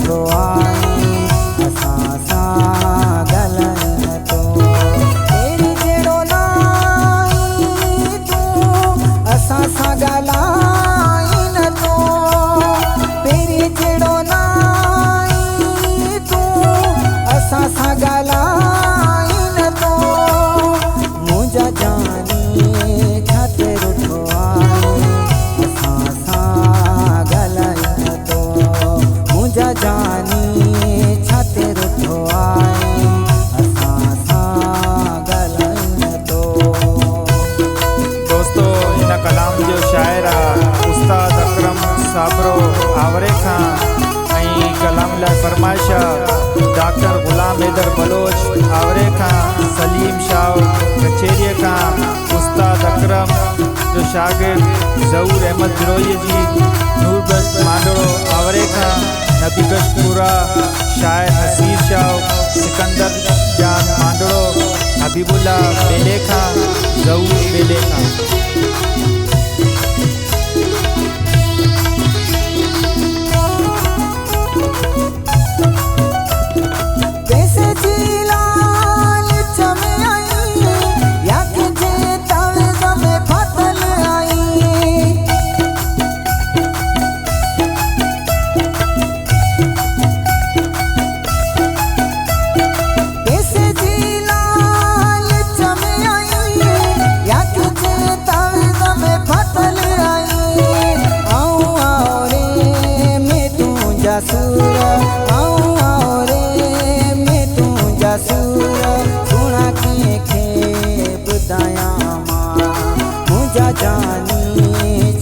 रुठो आई असां सां ॻाल्हाए थो। पहिरीं जहिड़ो न आई तूं असां सां ॻाल्हाए नथो। पहिरीं जहिड़ो न आई तूं असां सां ॻाल्हाए नथो। मुंहिंजा जानी छा ते रुठो आई असां सां ॻाल्हाए नथो। मुंहिंजा जानी छा ते रुठो आई असां सां ॻाल्हाए नथो। दोस्तों इन कलाम जो शाइर उस्ताद अकरम साबरो आवरे खां ऐं कलाम लाइ फरमाइश डॉक्टर गुलाम हैदर बलोच आवरे खां, सलीम शाह कचेरीअ खां, उस्ताद अकरम जो शागिर्द ज़हूर अहमद गिरोही जी, नूरबख्श मांडड़ो आवरे खां, नबी गशपुरा शायर नसीर शाह, सिकंदर जान मांडड़ो, हबीबुल्ला बेले खां, ज़हूर बेले खां। सुना कंहिंखे ॿुधायां मां मुंहिंजा जानी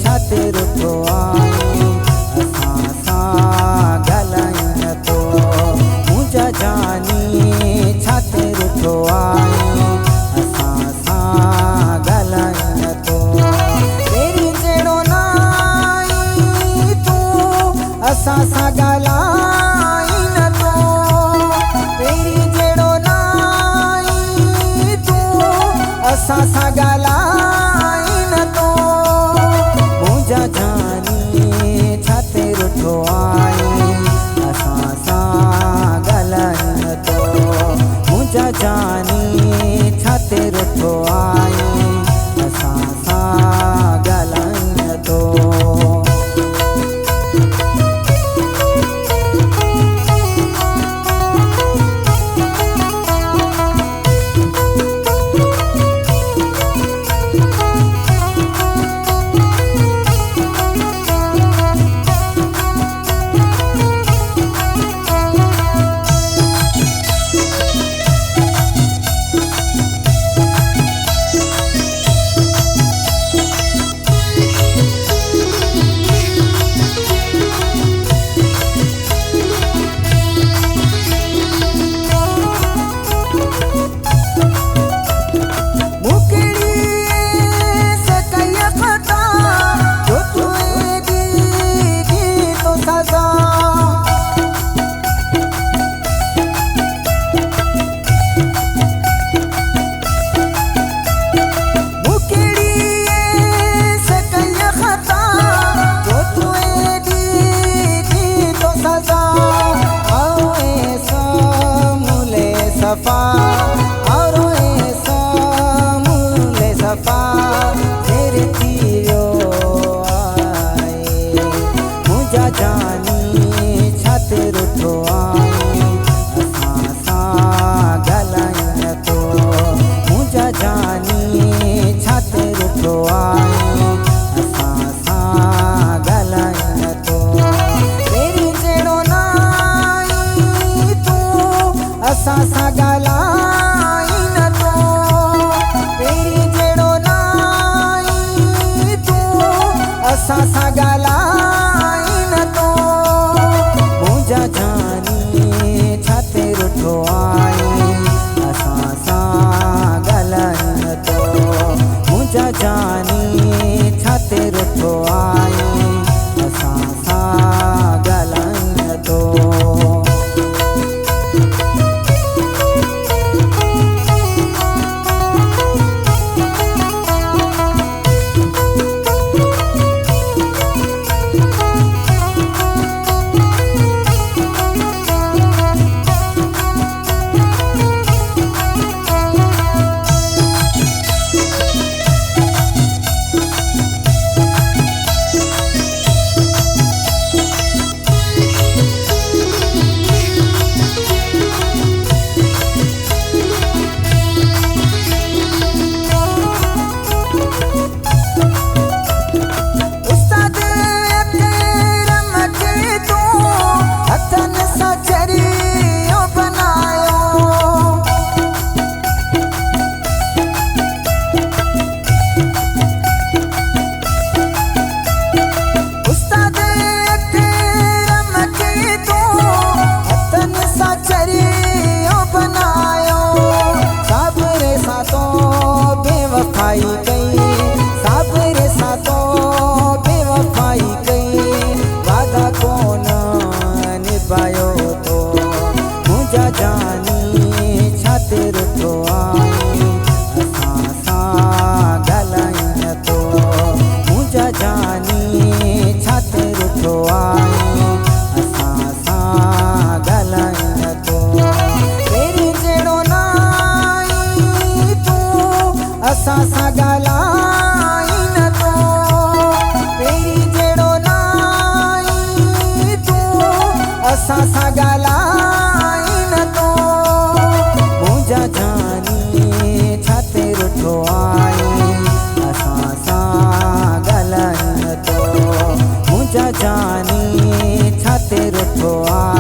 छा ते रुठो आई असां सां ॻाल्हाए नथो। मुंहिंजा जानी छा ते रुठो आई असां सां ॻाल्हाए नथो। पहिरीं जहिड़ो न आई तूं असां सां ॻाल्हाए नथो। पहिरीं जहिड़ो न आई तूं असां सां ॻाल्हाए नथो। मुंहिंजा जानी छा ते रुठो आई असां सां ॻाल्हाए नथो। मुंहिंजा जानी छा ते रुठो आई असां सां ॻाल्हाए नथो। जानी छा ते रुठो आई असां सां ॻाल्हाए नथो। मुंहिंजा जानी छा ते रुठो आई असां सां ॻाल्हाए नथो। पहिरीं जहिड़ो न आई तूं असां सां ॻाल्हाए नथो। पहिरीं जहिड़ो न आई तूं असां सां ॻाल्हाए नथो। मुंहिंजा जानी छा ते रुठो आई असां सां ॻाल्हाए नथो। मुंहिंजा जानी छा ते रुठो आई असां सां ॻाल्हाए नथो। असां सां ॻाल्हाई नथो पहिरीं जहिड़ो नाई तूं असां सां ॻाल्हाई नथो मुंहिंजा जानी छा ते रुठो आई असां सां ॻाल्हाई नथो मुंहिंजा जानी छा ते रुठो आई